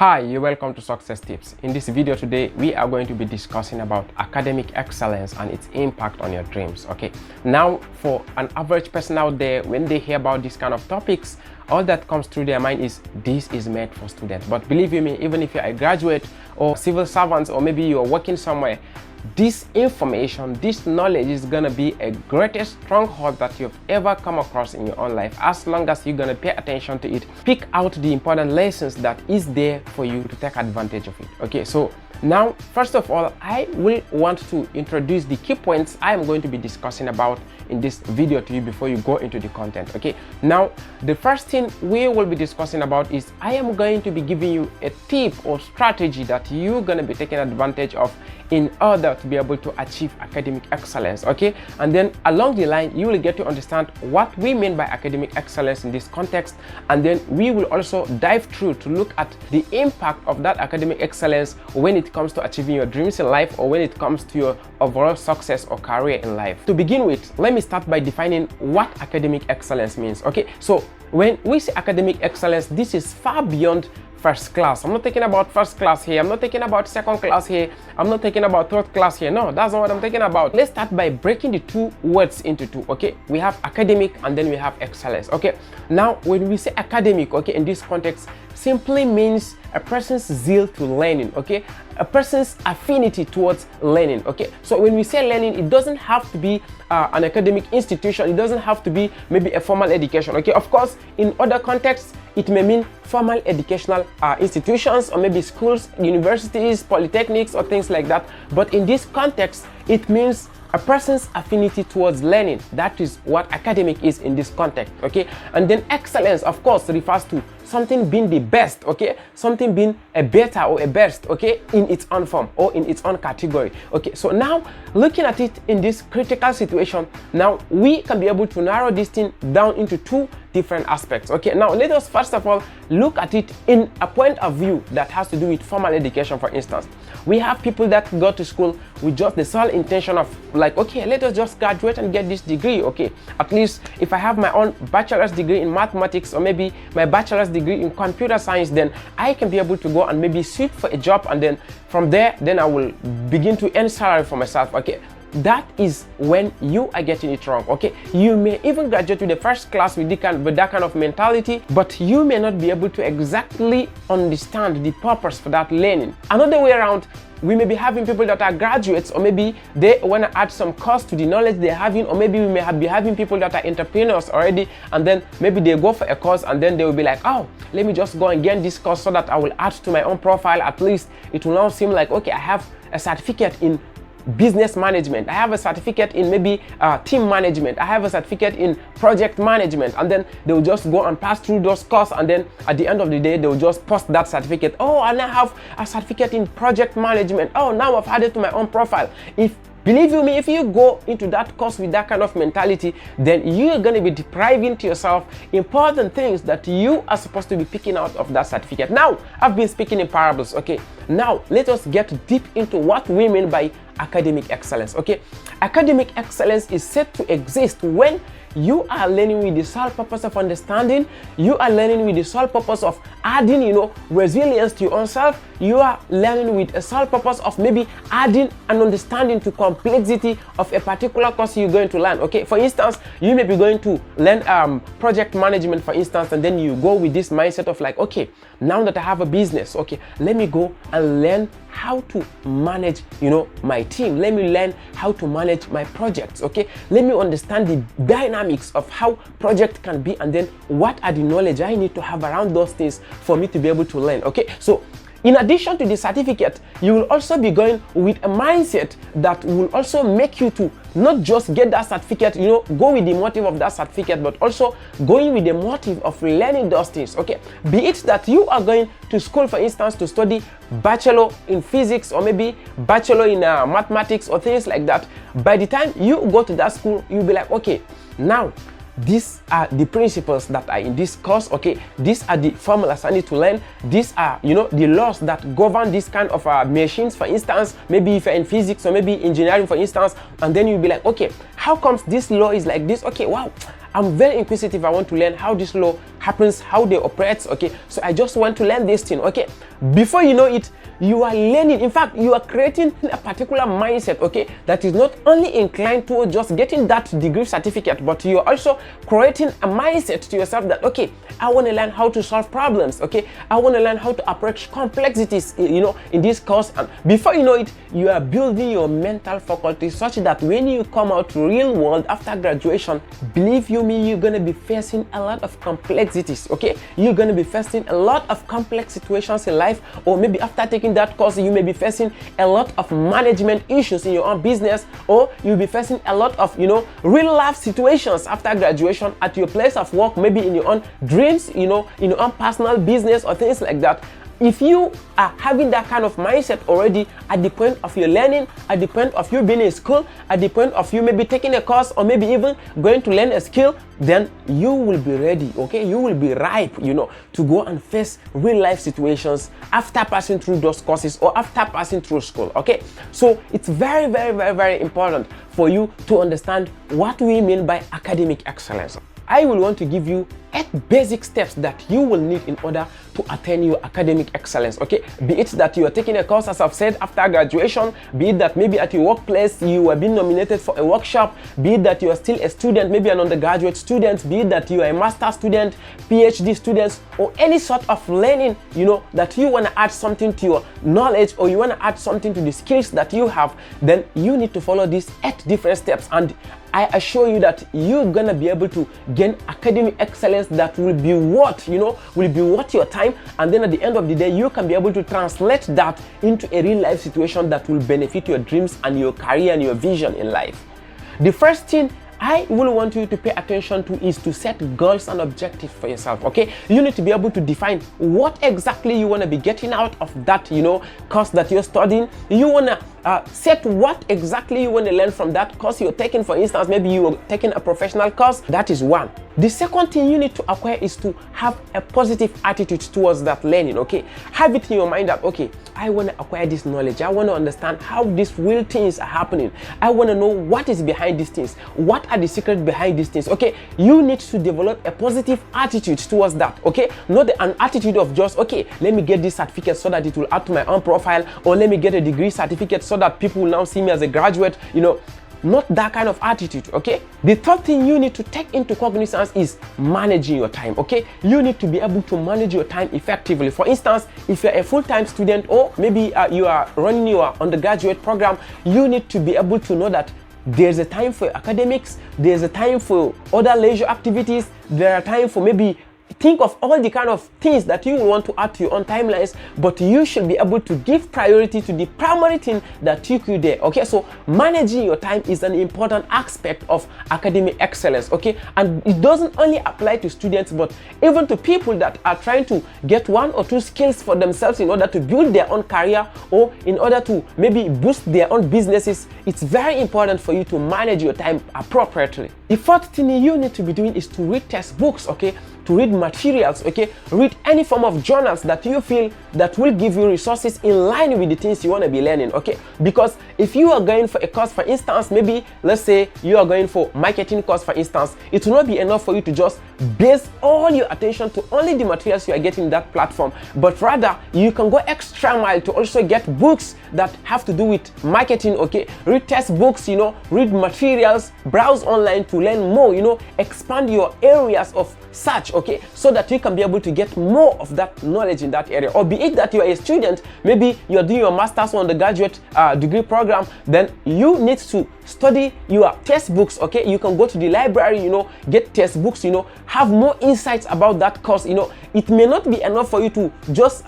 Hi, you're welcome to Success Tips. In this video today, we are going to be discussing about academic excellence and its impact on your dreams. Okay, now for an average person out there, when they hear about these kind of topics, all that comes through their mind is this is meant for students. But believe you me, even if you're a graduate or civil servants, or maybe you're working somewhere, this information, this knowledge is gonna be a greatest stronghold that you've ever come across in your own life, as long as you're gonna pay attention to it. Pick out the important lessons that is there for you to take advantage of it. Okay, so now first of all, I will want to introduce the key points I am going to be discussing about in this video to you before you go into the content. Okay, now the first thing we will be discussing about is I am going to be giving you a tip or strategy that you're going to be taking advantage of in order to be able to achieve academic excellence. Okay, and then along the line you will get to understand what we mean by academic excellence in this context, and then we will also dive through to look at the impact of that academic excellence when it comes to achieving your dreams in life, or when it comes to your overall success or career in life. To begin with, let me start by defining what academic excellence means. Okay, so when we say academic excellence, this is far beyond first class. I'm not talking about first class here. I'm not talking about second class here. I'm not talking about third class here. No, that's not what I'm talking about. Let's start by breaking the two words into two. Okay, we have academic and then we have excellence. Okay, now when we say academic, okay, in this context simply means a person's zeal to learning. Okay, a person's affinity towards learning. Okay, so when we say learning, it doesn't have to be an academic institution. It doesn't have to be maybe a formal education. Okay, of course in other contexts it may mean formal educational institutions, or maybe schools, universities, polytechnics, or things like that. But in this context, it means a person's affinity towards learning. That is what academic is in this context. Okay, and then excellence, of course, refers to something being the best. Okay, something being a better or a best, okay, in its own form or in its own category. Okay, so now looking at it in this critical situation, now we can be able to narrow this thing down into two different aspects. Okay, now let us first of all look at it in a point of view that has to do with formal education. For instance, we have people that go to school with just the sole intention of like, okay, let us just graduate and get this degree. Okay, at least if I have my own bachelor's degree in mathematics, or maybe my bachelor's degree in computer science, then I can be able to go and maybe seek for a job, and then from there then I will begin to earn salary for myself. Okay, that is when you are getting it wrong. Okay, you may even graduate with the first class with that kind of mentality, but you may not be able to exactly understand the purpose for that learning. Another way around, we may be having people that are graduates, or maybe they want to add some cost to the knowledge they're having, or maybe we may be having people that are entrepreneurs already, and then maybe they go for a course and then they will be like, oh, let me just go and get this course so that I will add to my own profile. At least it will now seem like, okay, I have a certificate in business management, I have a certificate in maybe team management, I have a certificate in project management, and then they will just go and pass through those courses, and then at the end of the day they will just post that certificate. Oh, I now have a certificate in project management. Oh, now I've added to my own profile. Believe you me, if you go into that course with that kind of mentality, then you are going to be depriving to yourself important things that you are supposed to be picking out of that certificate. Now, I've been speaking in parables. Okay, now let us get deep into what we mean by academic excellence. Okay, academic excellence is said to exist when you are learning with the sole purpose of understanding. You are learning with the sole purpose of adding, resilience to your own self. You are learning with a sole purpose of maybe adding an understanding to complexity of a particular course you're going to learn. Okay, for instance, you may be going to learn project management, for instance, and then you go with this mindset of like, okay, now that I have a business, okay, let me go and learn how to manage, my team. Let me learn how to manage my projects. Okay, let me understand the dynamics of how project can be, and then what are the knowledge I need to have around those things for me to be able to learn. Okay, so in addition to the certificate, you will also be going with a mindset that will also make you to not just get that certificate, go with the motive of that certificate, but also going with the motive of learning those things. Okay, be it that you are going to school, for instance, to study bachelor in physics, or maybe bachelor in mathematics, or things like that. By the time you go to that school, you'll be like, okay, now these are the principles that are in this course. Okay, these are the formulas I need to learn. These are, the laws that govern this kind of machines, for instance, maybe if you're in physics or maybe engineering, for instance, and then you'll be like, okay, how comes this law is like this? Okay, wow, I'm very inquisitive. I want to learn how this law happens, how they operate, okay? So I just want to learn this thing, okay? Before you know it, you are learning. In fact, you are creating a particular mindset, okay, that is not only inclined towards just getting that degree certificate, but you are also creating a mindset to yourself that, okay, I want to learn how to solve problems, okay? I want to learn how to approach complexities, you know, in this course. And before you know it, you are building your mental faculty such that when you come out to real world after graduation, believe you me, you're going to be facing a lot of complexities, okay? You're going to be facing a lot of complex situations in life, or maybe after taking that course, you may be facing a lot of management issues in your own business, or you'll be facing a lot of, you know, real life situations after graduation at your place of work, maybe in your own dreams, you know, in your own personal business or things like that. If you are having that kind of mindset already at the point of your learning, at the point of you being in school, at the point of you maybe taking a course or maybe even going to learn a skill, then you will be ready, okay? You will be ripe, you know, to go and face real life situations after passing through those courses or after passing through school, okay? So it's very, very, very, very important for you to understand what we mean by academic excellence. I will want to give you 8 basic steps that you will need in order to attain your academic excellence, okay? Be it that you are taking a course, as I've said, after graduation, be it that maybe at your workplace you are being nominated for a workshop, be it that you are still a student, maybe an undergraduate student, be it that you are a master student, PhD students, or any sort of learning, you know, that you want to add something to your knowledge or you want to add something to the skills that you have, then you need to follow these 8 different steps. And I assure you that you're gonna be able to gain academic excellence that will be worth, you know, will be worth your time. And then at the end of the day, you can be able to translate that into a real life situation that will benefit your dreams and your career and your vision in life. The first thing I will want you to pay attention to is to set goals and objectives for yourself, okay? You need to be able to define what exactly you want to be getting out of that, you know, course that you're studying. You want to set what exactly you want to learn from that course you're taking. For instance, maybe you're taking a professional course. That is one. The second thing you need to acquire is to have a positive attitude towards that learning, okay? Have it in your mind that, okay, I want to acquire this knowledge. I want to understand how these real things are happening. I want to know what is behind these things. What are the secrets behind these things, okay? You need to develop a positive attitude towards that, okay? Not an attitude of just, okay, let me get this certificate so that it will add to my own profile, or let me get a degree certificate so that people will now see me as a graduate, you know. Not that kind of attitude, okay? The third thing you need to take into cognizance is managing your time, okay? You need to be able to manage your time effectively. For instance, if you're a full-time student or maybe you are running your undergraduate program, you need to be able to know that there's a time for academics, there's a time for other leisure activities, there are time for maybe think of all the kind of things that you want to add to your own timelines, but you should be able to give priority to the primary thing that took you there, okay? So managing your time is an important aspect of academic excellence, okay? And it doesn't only apply to students, but even to people that are trying to get 1 or 2 skills for themselves in order to build their own career or in order to maybe boost their own businesses. It's very important for you to manage your time appropriately. The fourth thing you need to be doing is to read textbooks, okay? To read materials, okay? Read any form of journals that you feel that will give you resources in line with the things you want to be learning, okay? Because if you are going for a course, for instance, maybe let's say you are going for marketing course, for instance, it will not be enough for you to just base all your attention to only the materials you are getting in that platform, but rather you can go extra mile to also get books that have to do with marketing, okay? Read textbooks, you know, read materials, browse online to learn more, you know, expand your areas of search, okay, so that you can be able to get more of that knowledge in that area. Or be it that you are a student, maybe you're doing your master's or undergraduate degree program, then you need to study your textbooks, okay? You can go to the library, you know, get textbooks, you know, have more insights about that course, you know. It may not be enough for you to just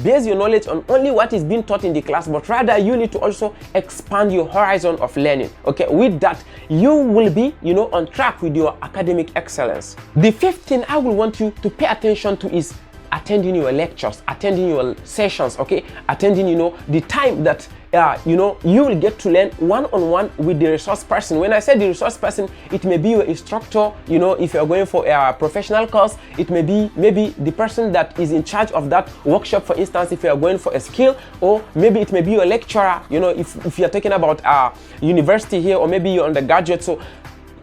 base your knowledge on only what is being taught in the class, but rather you need to also expand your horizon of learning, okay? With that, you will be, you know, on track with your academic excellence. The fifth thing I will want you to pay attention to is attending your lectures, attending your sessions, okay? Attending, you know, the time that you know, you will get to learn one-on-one with the resource person. When I say the resource person, it may be your instructor, you know, if you're going for a professional course, it may be maybe the person that is in charge of that workshop, for instance, if you're going for a skill, or maybe it may be your lecturer, you know, if you're talking about university here, or maybe you're undergraduate. So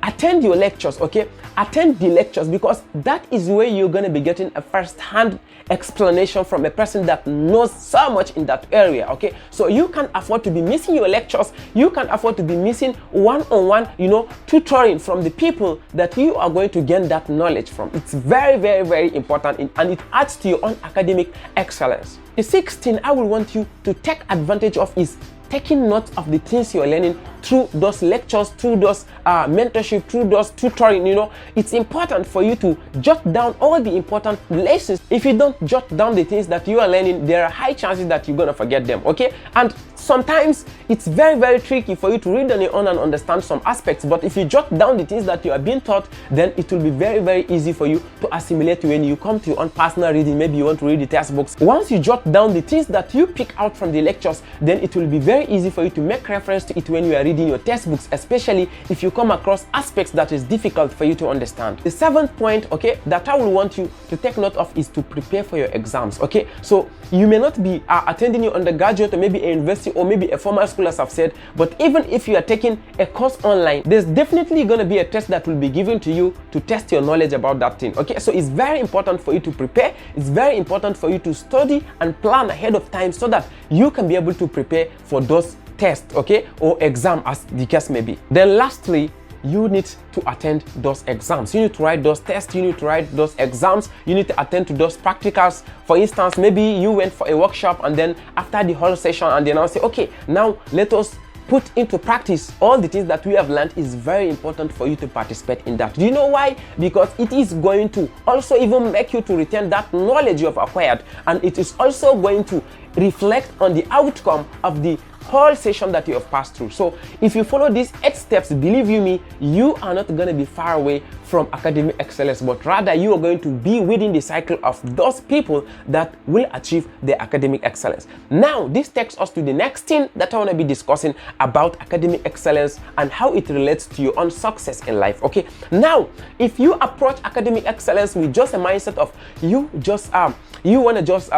attend your lectures, okay? attend the lectures, because that is where you're going to be getting a first-hand explanation from a person that knows so much in that area. Okay, so you can afford to be missing your lectures, you can afford to be missing one-on-one, you know, tutoring from the people that you are going to gain that knowledge from. It's very, very, very important, and it adds to your own academic excellence. The sixth thing I will want you to take advantage of is taking notes of the things you're learning through those lectures, through those mentorship, through those tutoring. You know, it's important for you to jot down all the important lessons. If you don't jot down the things that you are learning, there are high chances that you're gonna forget them. Okay, and sometimes it's very, very tricky for you to read on your own and understand some aspects, but if you jot down the things that you are being taught, then it will be very, very easy for you to assimilate when you come to your own personal reading. Maybe you want to read the textbooks. Once you jot down the things that you pick out from the lectures, then it will be very easy for you to make reference to it when you are reading your textbooks, especially if you come across aspects that is difficult for you to understand. The seventh point, okay, that I will want you to take note of is to prepare for your exams. Okay, so you may not be attending your undergraduate or maybe a university or maybe a formal school, as I've said, but even if you are taking a course online, there's definitely going to be a test that will be given to you to test your knowledge about that thing. Okay, so it's very important for you to prepare. It's very important for you to study and plan ahead of time so that you can be able to prepare for those tests, okay, or exam, as the case may be. Then lastly, you need to attend those exams. You need to write those tests, you need to write those exams, you need to attend to those practicals. For instance, maybe you went for a workshop and then after the whole session and then I'll say, okay, now let us put into practice all the things that we have learned. Is very important for you to participate in that. Do you know why? Because it is going to also even make you to retain that knowledge you have acquired, and it is also going to reflect on the outcome of the whole session that you have passed through. So if you follow these 8 steps, believe you me, you are not going to be far away from academic excellence, but rather you are going to be within the cycle of those people that will achieve their academic excellence. Now this takes us to the next thing that I want to be discussing about academic excellence and how it relates to your own success in life. Okay, now if you approach academic excellence with just a mindset of you want to just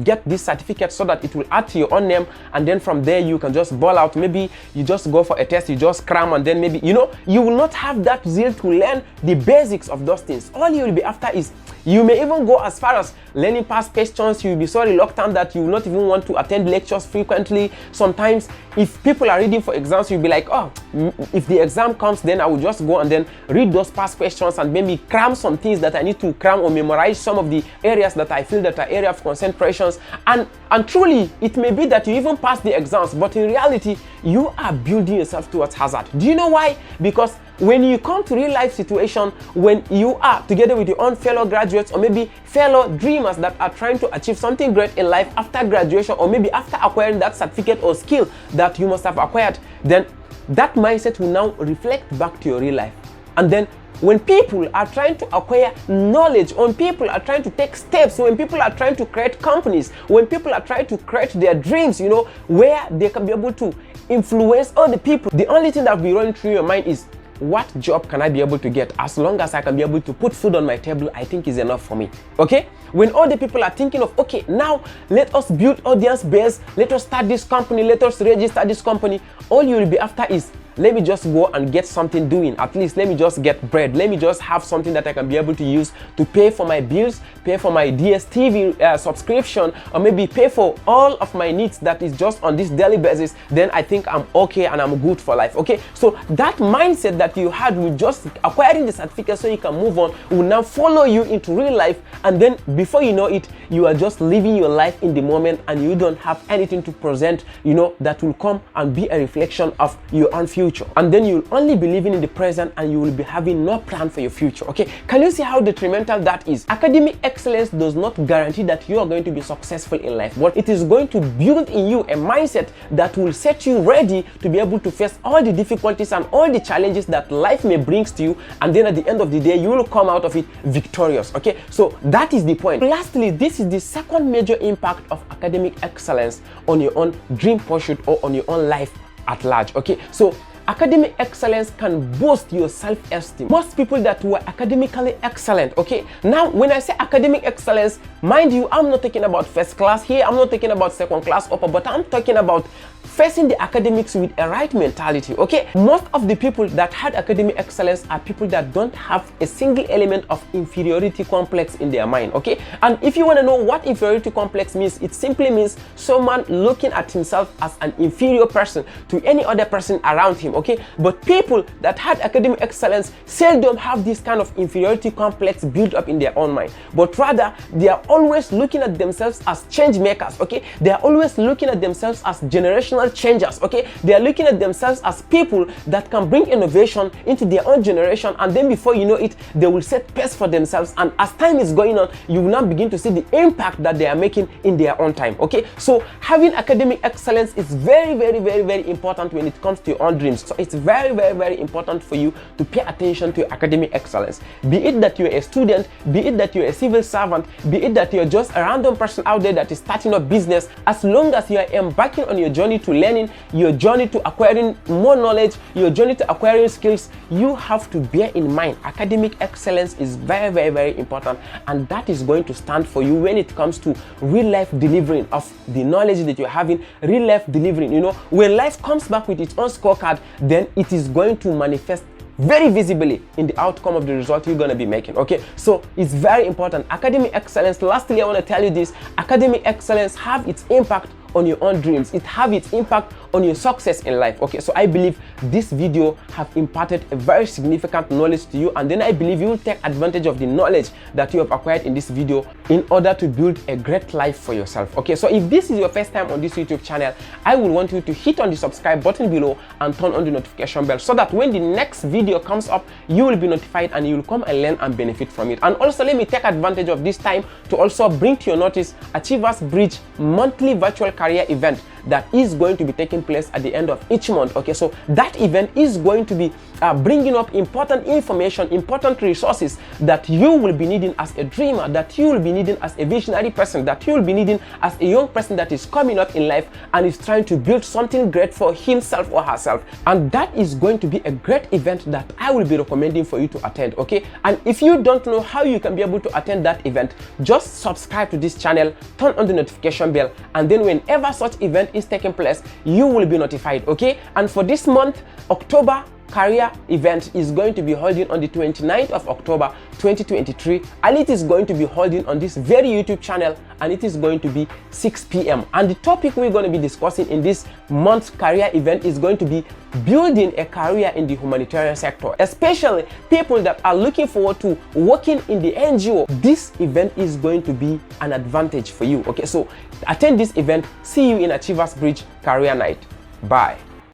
get this certificate so that it will add to your own name, and then from there you can just ball out. Maybe you just go for a test, you just cram, and then maybe, you know, you will not have that zeal to learn the basics of those things. All you will be after is, you may even go as far as learning past questions. You will be so reluctant that you will not even want to attend lectures frequently. Sometimes if people are reading for exams, you'll be like, oh, if the exam comes, then I will just go and then read those past questions and maybe cram some things that I need to cram, or memorize some of the areas that I feel that are area of concentrations. And truly, it may be that you even pass the exams, but in reality, you are building yourself towards hazard. Do you know why? Because when you come to real life situation, when you are together with your own fellow graduates or maybe fellow dreamers that are trying to achieve something great in life after graduation, or maybe after acquiring that certificate or skill that you must have acquired, then that mindset will now reflect back to your real life. And then when people are trying to acquire knowledge, when people are trying to take steps, when people are trying to create companies, when people are trying to create their dreams, you know, where they can be able to influence other people, the only thing that will be running through your mind is, what job can I be able to get? As long as I can be able to put food on my table, I think is enough for me. Okay? When all the people are thinking of, okay, now let us build audience base, let us start this company, let us register this company, all you will be after is, let me just go and get something doing. At least let me just get bread. Let me just have something that I can be able to use to pay for my bills, pay for my DSTV subscription, or maybe pay for all of my needs that is just on this daily basis. Then I think I'm okay and I'm good for life. Okay, so that mindset that you had with just acquiring the certificate so you can move on will now follow you into real life, and then before you know it, you are just living your life in the moment and you don't have anything to present, you know, that will come and be a reflection of your own future. And then you'll only be living in the present and you will be having no plan for your future. Okay, can you see how detrimental that is? Academic excellence does not guarantee that you are going to be successful in life, but it is going to build in you a mindset that will set you ready to be able to face all the difficulties and all the challenges that life may bring to you, and then at the end of the day you will come out of it victorious. Okay, so that is the point. Lastly, this is the second major impact of academic excellence on your own dream pursuit or on your own life at large. Okay, so academic excellence can boost your self-esteem. Most people that were academically excellent, okay, now when I say academic excellence, mind you, I'm not talking about first class here, I'm not talking about second class upper, but I'm talking about facing the academics with a right mentality. Okay, most of the people that had academic excellence are people that don't have a single element of inferiority complex in their mind. Okay, and if you want to know what inferiority complex means, it simply means someone looking at himself as an inferior person to any other person around him. Okay, but people that had academic excellence seldom have this kind of inferiority complex built up in their own mind, but rather they are always looking at themselves as change makers. Okay, they are always looking at themselves as generational changers. Okay, they are looking at themselves as people that can bring innovation into their own generation, and then before you know it, they will set pace for themselves, and as time is going on, you will now begin to see the impact that they are making in their own time. Okay, so having academic excellence is very important when it comes to your own dreams. So it's very important for you to pay attention to academic excellence, be it that you're a student, be it that you're a civil servant, be it that you're just a random person out there that is starting a business. As long as you are embarking on your journey to learning, your journey to acquiring more knowledge, your journey to acquiring skills, you have to bear in mind academic excellence is very important, and that is going to stand for you when it comes to real life delivering of the knowledge that you're having, real life delivering. You know, when life comes back with its own scorecard, then it is going to manifest very visibly in the outcome of the result you're going to be making. Okay, so it's very important. Academic excellence, lastly, I want to tell you this: academic excellence have its impact on your own dreams. It have its impact on your success in life. Okay, so I believe this video have imparted a very significant knowledge to you, and then I believe you will take advantage of the knowledge that you have acquired in this video in order to build a great life for yourself. Okay, so if this is your first time on this YouTube channel, I will want you to hit on the subscribe button below and turn on the notification bell, so that when the next video comes up, you will be notified and you will come and learn and benefit from it. And also, let me take advantage of this time to also bring to your notice Achievers Bridge monthly virtual career event that is going to be taking place at the end of each month. Okay, so that event is going to be bringing up important information, important resources that you will be needing as a dreamer, that you will be needing as a visionary person, that you will be needing as a young person that is coming up in life and is trying to build something great for himself or herself. And that is going to be a great event that I will be recommending for you to attend. Okay, and if you don't know how you can be able to attend that event, just subscribe to this channel, turn on the notification bell, and then whenever such event is taking place, you will be notified. Okay, and for this month, October career event is going to be holding on the 29th of October 2023, and it is going to be holding on this very YouTube channel, and it is going to be 6 p.m. and the topic we're going to be discussing in this month's career event is going to be building a career in the humanitarian sector, especially people that are looking forward to working in the NGO. This event is going to be an advantage for you. Okay, so attend this event. See you in Achievers Bridge Career Night. Bye.